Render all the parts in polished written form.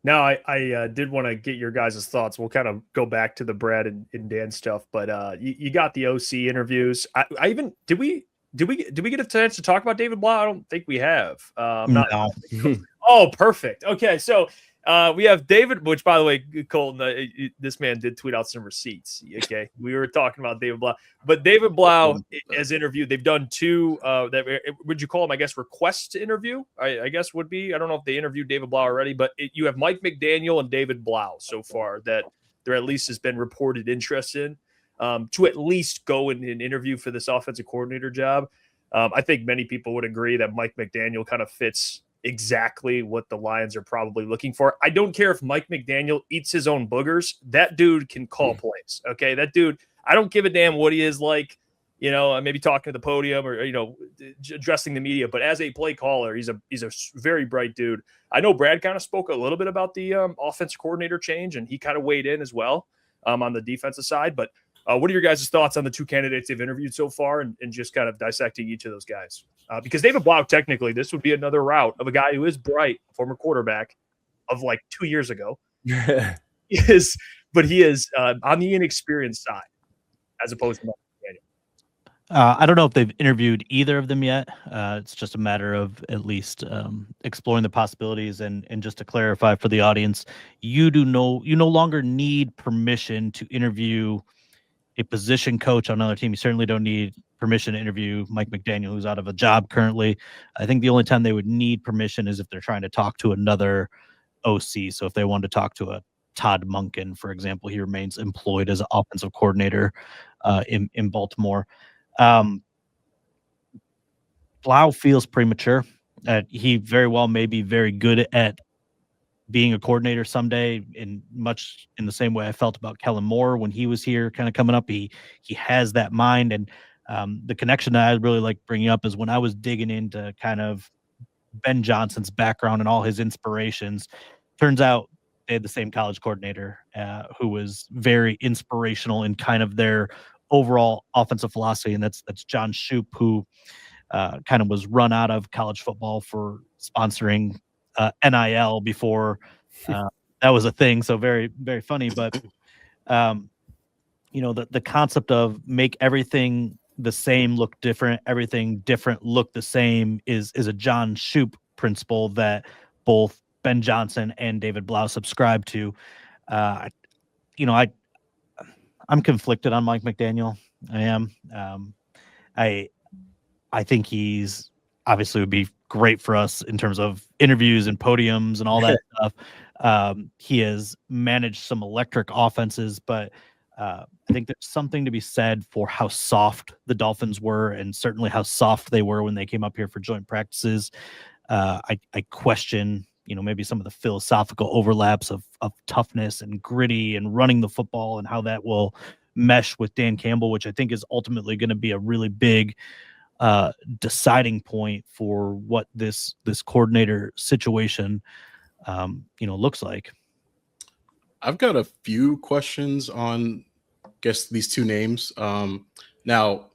Now, I did want to get your guys' thoughts. We'll kind of go back to the Brad and Dan stuff, but you got the OC interviews. I even did we get a chance to talk about David Blau? I don't think we have. I'm not. No. Oh, perfect. Okay, so we have David, which by the way, Colton, this man did tweet out some receipts. Okay, we were talking about David Blau, but David Blau has interviewed. They've done two. That would you call them? I guess requests to interview. I guess would be. I don't know if they interviewed David Blau already, but you have Mike McDaniel and David Blau so far that there at least has been reported interest in to at least go in an interview for this offensive coordinator job. I think many people would agree that Mike McDaniel kind of fits exactly what the Lions are probably looking for. I don't care if Mike McDaniel eats his own boogers. That dude can call plays. Okay. That dude, I don't give a damn what he is like, maybe talking to the podium or, addressing the media, but as a play caller, he's a very bright dude. I know Brad kind of spoke a little bit about the offensive coordinator change, and he kind of weighed in as well on the defensive side. But what are your guys' thoughts on the two candidates they've interviewed so far and just kind of dissecting each of those guys? Because David Blau, technically, this would be another route of a guy who is bright, former quarterback of like 2 years ago. He is on the inexperienced side as opposed to McDaniel. I don't know if they've interviewed either of them yet. It's just a matter of at least exploring the possibilities. And just to clarify for the audience, you no longer need permission to interview a position coach on another team. You certainly don't need permission to interview Mike McDaniel, who's out of a job currently. I think the only time they would need permission is if they're trying to talk to another OC. So if they wanted to talk to a Todd Monken, for example, he remains employed as an offensive coordinator in Baltimore. Blau feels premature. He very well may be very good at being a coordinator someday, in much in the same way I felt about Kellen Moore when he was here kind of coming up. He has that mind. And the connection that I really like bringing up is when I was digging into kind of Ben Johnson's background and all his inspirations, turns out they had the same college coordinator who was very inspirational in kind of their overall offensive philosophy. And that's John Shoup, who kind of was run out of college football for sponsoring NIL before that was a thing. So very, very funny. But, the concept of make everything the same look different, everything different look the same is a John Shoup principle that both Ben Johnson and David Blau subscribe to. I'm conflicted on Mike McDaniel. I am. I think he's obviously would be great for us in terms of interviews and podiums and all that stuff. He has managed some electric offenses, but I think there's something to be said for how soft the Dolphins were, and certainly how soft they were when they came up here for joint practices. I question, maybe some of the philosophical overlaps of toughness and gritty and running the football and how that will mesh with Dan Campbell, which I think is ultimately going to be a really big deciding point for what this coordinator situation looks like. I've got a few questions on, I guess, these two names. Now,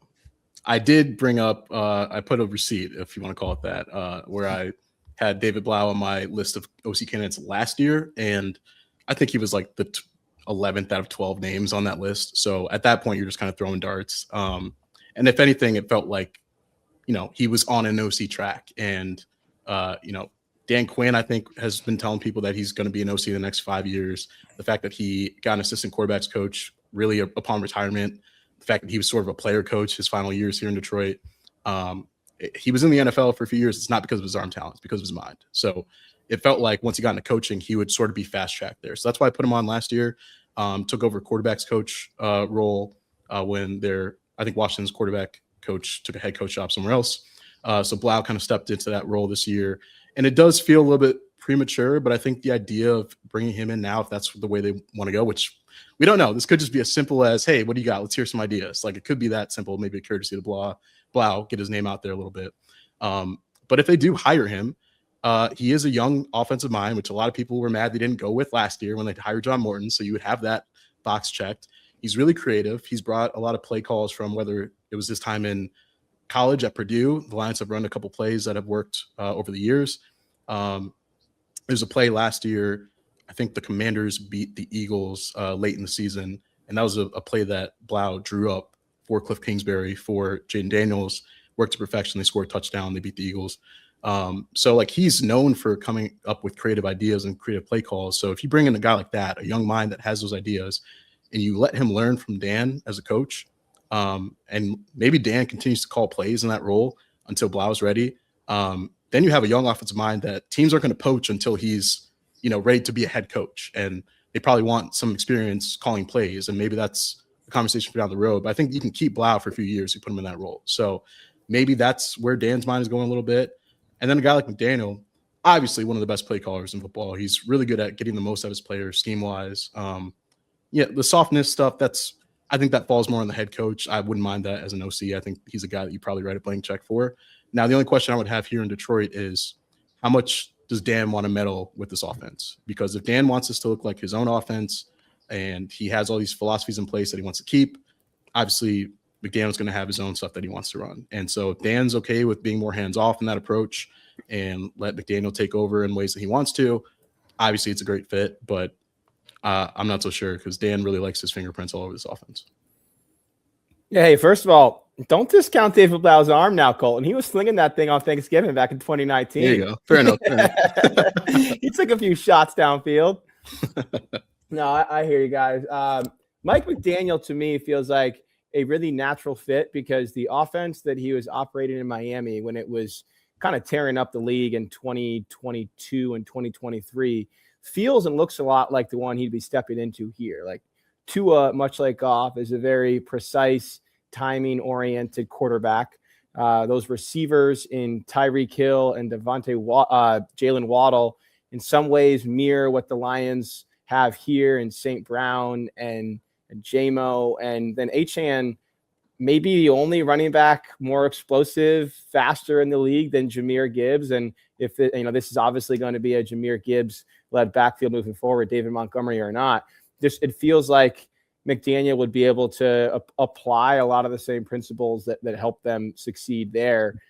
I did bring up, I put a receipt, if you want to call it that, where I had David Blau on my list of OC candidates last year, and I think he was like the 11th out of 12 names on that list. So at that point, you're just kind of throwing darts. And if anything, it felt like, he was on an OC track. And, Dan Quinn, I think, has been telling people that he's going to be an OC in the next 5 years. The fact that he got an assistant quarterbacks coach really upon retirement, the fact that he was sort of a player coach his final years here in Detroit. He was in the NFL for a few years. It's not because of his arm talent, it's because of his mind. So it felt like once he got into coaching, he would sort of be fast-tracked there. So that's why I put him on last year. Took over quarterbacks coach role when I think Washington's quarterback coach took a head coach job somewhere else. So Blau kind of stepped into that role this year. And it does feel a little bit premature, but I think the idea of bringing him in now, if that's the way they want to go, which we don't know, this could just be as simple as, hey, what do you got? Let's hear some ideas. Like, it could be that simple, maybe a courtesy to Blau, get his name out there a little bit. But if they do hire him, he is a young offensive mind, which a lot of people were mad they didn't go with last year when they hired John Morton. So you would have that box checked. He's really creative. He's brought a lot of play calls from whether it was his time in college at Purdue. The Lions have run a couple plays that have worked over the years. There's a play last year I think the Commanders beat the Eagles late in the season, and that was a play that Blau drew up for Cliff Kingsbury, for Jaden Daniels, worked to perfection. They scored a touchdown. They beat the Eagles. So like he's known for coming up with creative ideas and creative play calls. So if you bring in a guy like that, a young mind that has those ideas, and you let him learn from Dan as a coach, and maybe Dan continues to call plays in that role until Blau's ready, then you have a young offensive mind that teams aren't going to poach until he's, ready to be a head coach. And they probably want some experience calling plays. And maybe that's a conversation for down the road. But I think you can keep Blau for a few years. You put him in that role. So maybe that's where Dan's mind is going a little bit. And then a guy like McDaniel, obviously one of the best play callers in football. He's really good at getting the most out of his players scheme-wise. The softness stuff, I think that falls more on the head coach. I wouldn't mind that as an OC. I think he's a guy that you probably write a blank check for. Now, the only question I would have here in Detroit is how much does Dan want to meddle with this offense? Because if Dan wants this to look like his own offense and he has all these philosophies in place that he wants to keep, obviously McDaniel's going to have his own stuff that he wants to run. And so if Dan's okay with being more hands-off in that approach and let McDaniel take over in ways that he wants to, obviously it's a great fit, but I'm not so sure because Dan really likes his fingerprints all over this offense. Yeah, hey, first of all, don't discount David Blau's arm now, Colton. He was slinging that thing on Thanksgiving back in 2019. There you go. Fair enough. He took a few shots downfield. No, I hear you guys. Mike McDaniel, to me, feels like a really natural fit because the offense that he was operating in Miami when it was kind of tearing up the league in 2022 and 2023 feels and looks a lot like the one he'd be stepping into here. Like Tua, much like Goff, is a very precise, timing-oriented quarterback. Those receivers in Tyreek Hill and Jalen Waddle in some ways mirror what the Lions have here in St. Brown and J-Mo. And then Achane may be the only running back more explosive, faster in the league than Jahmyr Gibbs. And if this is obviously going to be a Jahmyr Gibbs-led backfield moving forward, David Montgomery or not, it feels like McDaniel would be able to apply a lot of the same principles that help them succeed there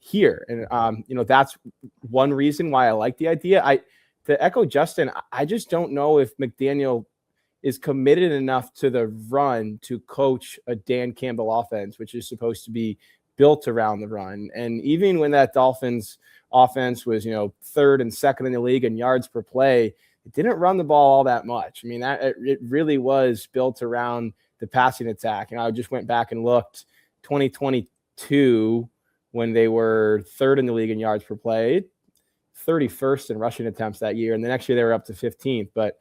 here. And, that's one reason why I like the idea. To echo Justin, I just don't know if McDaniel is committed enough to the run to coach a Dan Campbell offense, which is supposed to be built around the run. And even when that Dolphins offense was, third and second in the league in yards per play, it didn't run the ball all that much. I mean, it really was built around the passing attack. And I just went back and looked 2022 when they were third in the league in yards per play, 31st in rushing attempts that year. And the next year they were up to 15th. But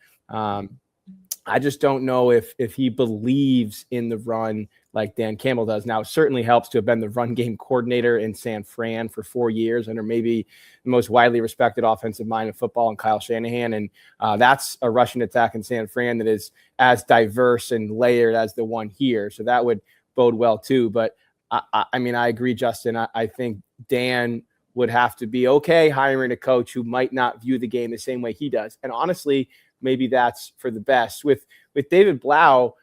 I just don't know if he believes in the run like Dan Campbell does. Now, it certainly helps to have been the run game coordinator in San Fran for 4 years under maybe the most widely respected offensive mind in football in Kyle Shanahan. And that's a rushing attack in San Fran that is as diverse and layered as the one here. So that would bode well too. But I agree, Justin. I think Dan would have to be okay hiring a coach who might not view the game the same way he does. And honestly, maybe that's for the best. With David Blau,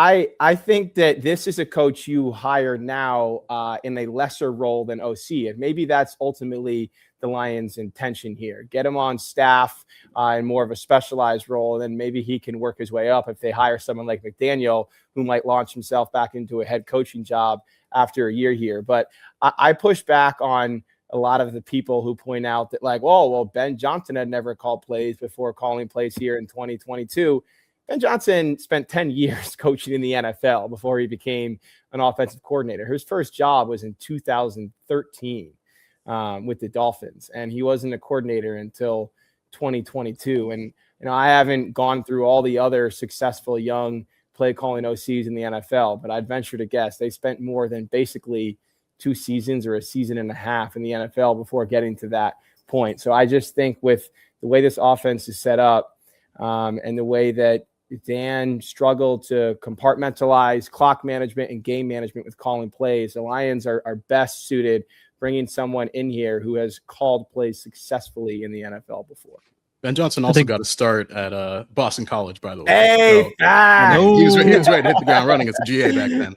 I think that this is a coach you hire now in a lesser role than OC. And maybe that's ultimately the Lions' intention here. Get him on staff in more of a specialized role, and then maybe he can work his way up if they hire someone like McDaniel, who might launch himself back into a head coaching job after a year here. But I push back on a lot of the people who point out that Ben Johnson had never called plays before calling plays here in 2022. Ben Johnson spent 10 years coaching in the NFL before he became an offensive coordinator. His first job was in 2013 with the Dolphins, and he wasn't a coordinator until 2022. And, I haven't gone through all the other successful young play calling OCs in the NFL, but I'd venture to guess they spent more than basically 2 seasons or a season and a half in the NFL before getting to that point. So I just think with the way this offense is set up and the way that Dan struggled to compartmentalize clock management and game management with calling plays, the Lions are best suited bringing someone in here who has called plays successfully in the NFL before. Ben Johnson also got to start at Boston College, by the way. Hey, he was ready to hit the ground running as a GA back then.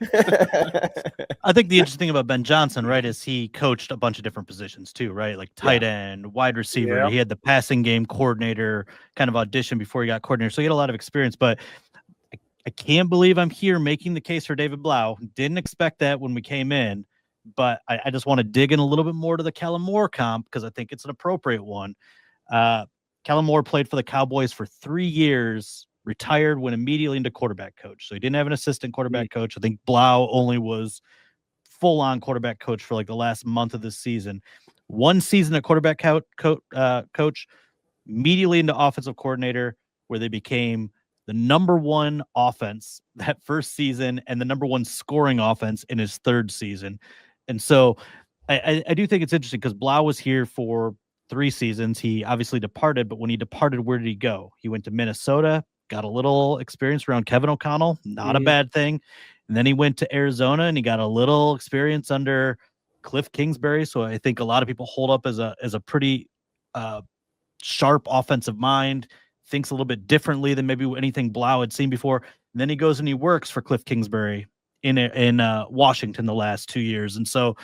I think the interesting thing about Ben Johnson, right, is he coached a bunch of different positions too, right? Like tight end, wide receiver. Yeah. He had the passing game coordinator kind of audition before he got coordinator. So he had a lot of experience, but I can't believe I'm here making the case for David Blau. Didn't expect that when we came in, but I just want to dig in a little bit more to the Kellen Moore comp because I think it's an appropriate one. Kellen Moore played for the Cowboys for 3 years, retired, went immediately into quarterback coach. So he didn't have an assistant quarterback coach. I think Blau only was full-on quarterback coach for like the last month of this season. 1 season at quarterback coach, immediately into offensive coordinator, where they became the #1 offense that first season and the #1 scoring offense in his 3rd season. And so I do think it's interesting because Blau was here for 3 seasons. He obviously departed, but when he departed, where did he go? He went to Minnesota, got a little experience around Kevin O'Connell, not a bad thing. And then he went to Arizona and he got a little experience under Cliff Kingsbury. So I think a lot of people hold up as a pretty sharp offensive mind, thinks a little bit differently than maybe anything Blau had seen before. And then he goes and he works for Cliff Kingsbury in Washington the last 2 years. And so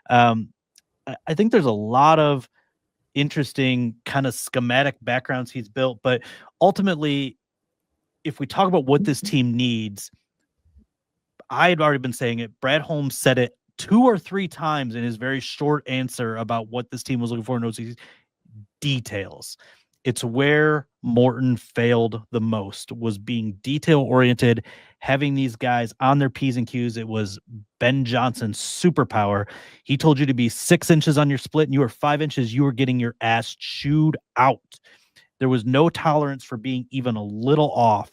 I think there's a lot of interesting kind of schematic backgrounds he's built. But ultimately, if we talk about what this team needs, I had already been saying it. Brad Holmes said it 2 or 3 times in his very short answer about what this team was looking for in OC. Details. It's where Morton failed the most, was being detail-oriented, having these guys on their P's and Q's. It was Ben Johnson's superpower. He told you to be 6 inches on your split, and you were 5 inches. You were getting your ass chewed out. There was no tolerance for being even a little off.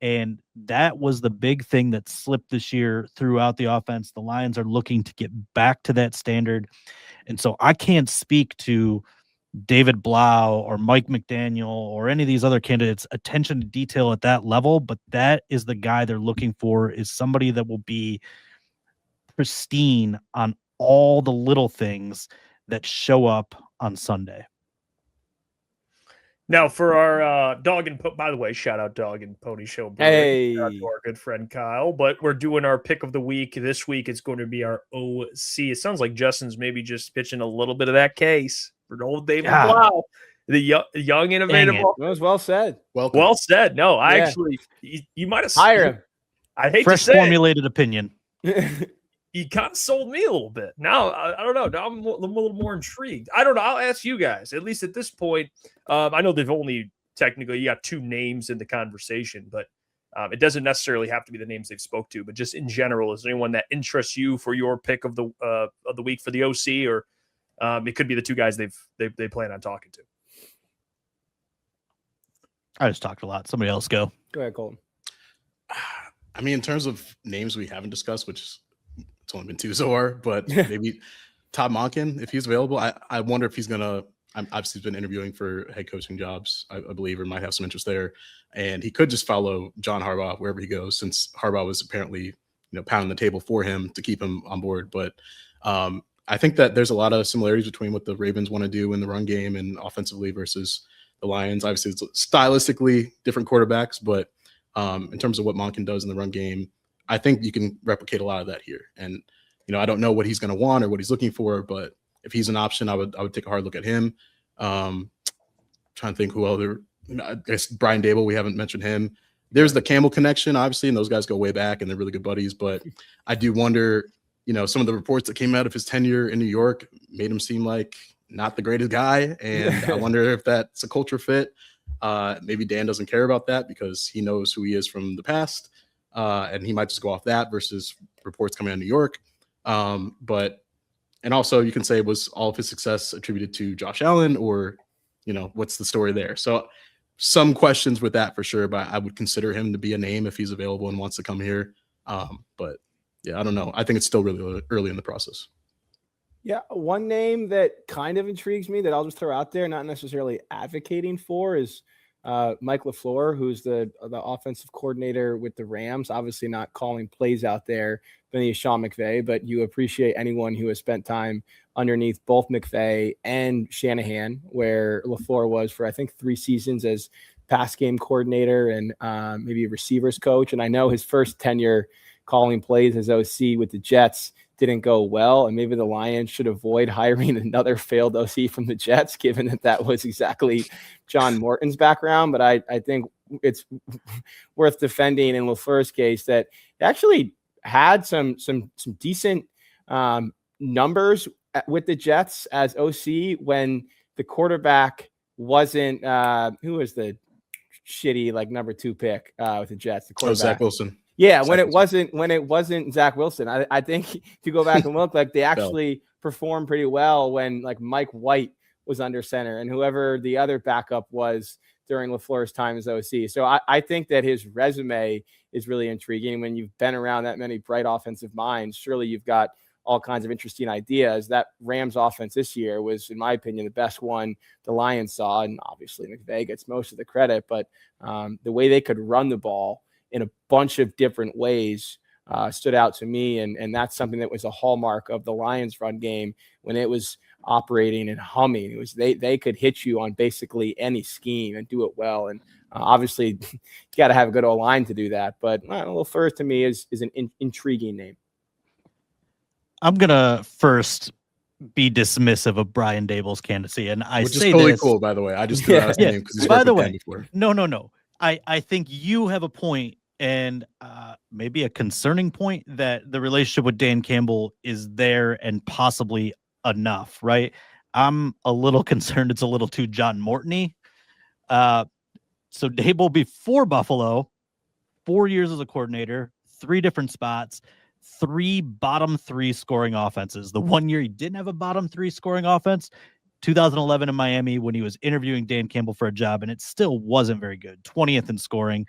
And that was the big thing that slipped this year throughout the offense. The Lions are looking to get back to that standard. And so I can't speak to David Blau or Mike McDaniel or any of these other candidates' attention to detail at that level, but that is the guy they're looking for, is somebody that will be pristine on all the little things that show up on Sunday. Now for our dog and by the way, shout out Dog and Pony Show. Hey, shout out to our good friend Kyle. But we're doing our pick of the week this week. It's going to be our OC. It sounds like Justin's maybe just pitching a little bit of that case for old David Blau, the young innovative. That was well said. Well said. No, I actually you might have hire him. I hate fresh to say formulated opinion. He kind of sold me a little bit. Now, I don't know. Now I'm a little more intrigued. I don't know. I'll ask you guys, at least at this point. I know they've only technically, you got 2 names in the conversation, but it doesn't necessarily have to be the names they've spoke to. But just in general, is there anyone that interests you for your pick of the week for the OC, or it could be the 2 guys they plan on talking to? I just talked a lot. Somebody else go. Go ahead, Colton. I mean, in terms of names we haven't discussed, which is it's only been 2 so far, but maybe Todd Monken, if he's available. I wonder if he's gonna. Obviously, he's been interviewing for head coaching jobs, I believe, or might have some interest there. And he could just follow John Harbaugh wherever he goes, since Harbaugh was apparently pounding the table for him to keep him on board. But I think that there's a lot of similarities between what the Ravens want to do in the run game and offensively versus the Lions. Obviously, it's stylistically different quarterbacks, but in terms of what Monken does in the run game, I think you can replicate a lot of that here. And, I don't know what he's going to want or what he's looking for, but if he's an option, I would take a hard look at him. Trying to think who other, I guess Brian Dable, we haven't mentioned him. There's the Campbell connection, obviously, and those guys go way back and they're really good buddies. But I do wonder, some of the reports that came out of his tenure in New York made him seem like not the greatest guy. And I wonder if that's a culture fit. Maybe Dan doesn't care about that because he knows who he is from the past. And he might just go off that versus reports coming out of New York. And also you can say, was all of his success attributed to Josh Allen, or, what's the story there? So some questions with that for sure, but I would consider him to be a name if he's available and wants to come here. But yeah, I don't know. I think it's still really early in the process. Yeah, one name that kind of intrigues me that I'll just throw out there, not necessarily advocating for, is Mike LaFleur, who's the offensive coordinator with the Rams. Obviously not calling plays out there, beneath Sean McVay, but you appreciate anyone who has spent time underneath both McVay and Shanahan, where LaFleur was for, I think, 3 seasons as pass game coordinator and maybe a receivers coach. And I know his first tenure calling plays as OC with the Jets didn't go well, and maybe the Lions should avoid hiring another failed OC from the Jets, given that was exactly John Morton's background. But I think it's worth defending in LaFleur's case that he actually had some decent numbers with the Jets as OC when the quarterback wasn't who was the shitty like number 2 pick with the Jets, the quarterback. Zach Wilson. Yeah, when it wasn't Zach Wilson. I think if you go back and look, like they actually performed pretty well when like Mike White was under center and whoever the other backup was during LaFleur's time as OC. So I think that his resume is really intriguing. When you've been around that many bright offensive minds, surely you've got all kinds of interesting ideas. That Rams offense this year was, in my opinion, the best one the Lions saw. And obviously McVay gets most of the credit, but the way they could run the ball in a bunch of different ways stood out to me. And that's something that was a hallmark of the Lions run game when it was operating and humming. It was they could hit you on basically any scheme and do it well. And obviously you got to have a good O-line to do that. But LaFleur to me is an intriguing name. I'm going to first be dismissive of Brian Daboll's candidacy. And I Which say is totally this, cool, by the way. I just threw out his name because he's by worked the with way, Dan before. No. I think you have a point and maybe a concerning point that the relationship with Dan Campbell is there and possibly enough, right? I'm a little concerned it's a little too John Morton-y. So Daboll before Buffalo, 4 years as a coordinator, 3 different spots, 3 bottom 3 scoring offenses. The 1 year he didn't have a bottom 3 scoring offense, 2011 in Miami when he was interviewing Dan Campbell for a job, and it still wasn't very good. 20th in scoring.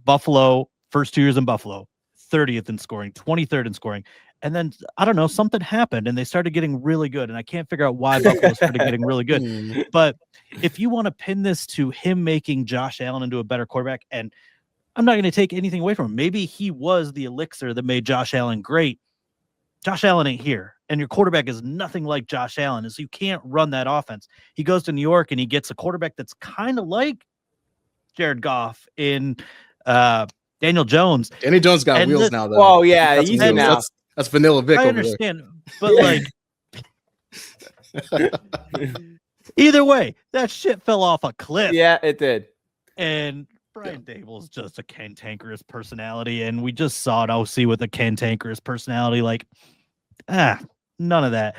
Buffalo, first 2 years in Buffalo, 30th in scoring, 23rd in scoring. And then, I don't know, something happened and they started getting really good. And I can't figure out why Buffalo started getting really good. But if you want to pin this to him making Josh Allen into a better quarterback, and I'm not going to take anything away from him. Maybe he was the elixir that made Josh Allen great. Josh Allen ain't here. And your quarterback is nothing like Josh Allen. So you can't run that offense. He goes to New York and he gets a quarterback that's kind of like Jared Goff in Daniel Jones. Danny Jones got And wheels the- now, though. Oh, yeah, That's easy wheels. now. That's Vanilla Vic I over there. understand, but like either way, that shit fell off a cliff. Yeah, it did. And Brian Dable is just a cantankerous personality, and we just saw an OC with a cantankerous personality. Like, none of that.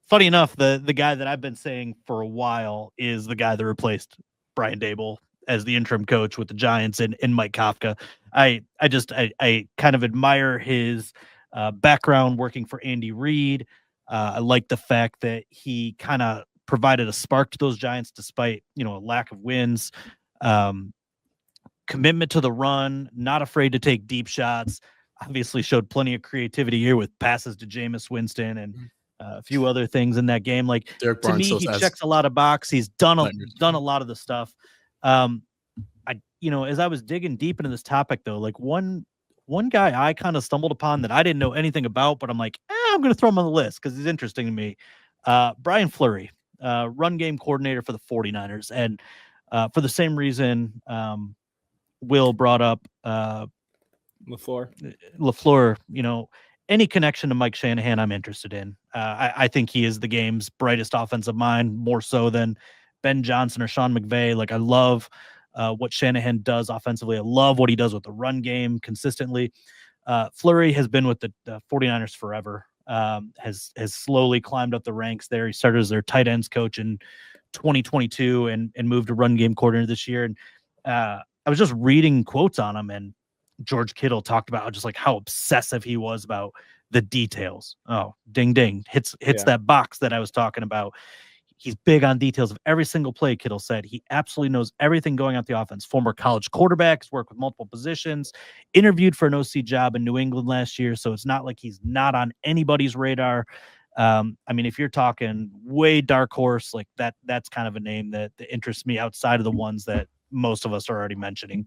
Funny enough, the guy that I've been saying for a while is the guy that replaced Brian Dable as the interim coach with the Giants and Mike Kafka. I kind of admire his background working for Andy Reid. I like the fact that he kind of provided a spark to those Giants despite, a lack of wins. Commitment to the run, not afraid to take deep shots. Obviously showed plenty of creativity here with passes to Jameis Winston and a few other things in that game. Like, Derek to Barnes me, he checks a lot of box. He's done a lot of the stuff. As I was digging deep into this topic, though, like one guy I kind of stumbled upon that I didn't know anything about, but I'm like, I'm going to throw him on the list because he's interesting to me. Brian Fleury, run game coordinator for the 49ers. And for the same reason Will brought up LaFleur, any connection to Mike Shanahan I'm interested in. I think he is the game's brightest offensive mind, more so than Ben Johnson or Sean McVay. Like, I love what Shanahan does offensively. I love what he does with the run game consistently. Fleury has been with the 49ers forever, has slowly climbed up the ranks there. He started as their tight ends coach in 2022 and moved to run game coordinator this year. And I was just reading quotes on him, and George Kittle talked about just like how obsessive he was about the details. Oh, ding, ding, hits that box that I was talking about. He's big on details of every single play, Kittle said. He absolutely knows everything going on the offense. Former college quarterbacks, worked with multiple positions, interviewed for an OC job in New England last year. So it's not like he's not on anybody's radar. If you're talking way dark horse, like that's kind of a name that interests me outside of the ones that most of us are already mentioning.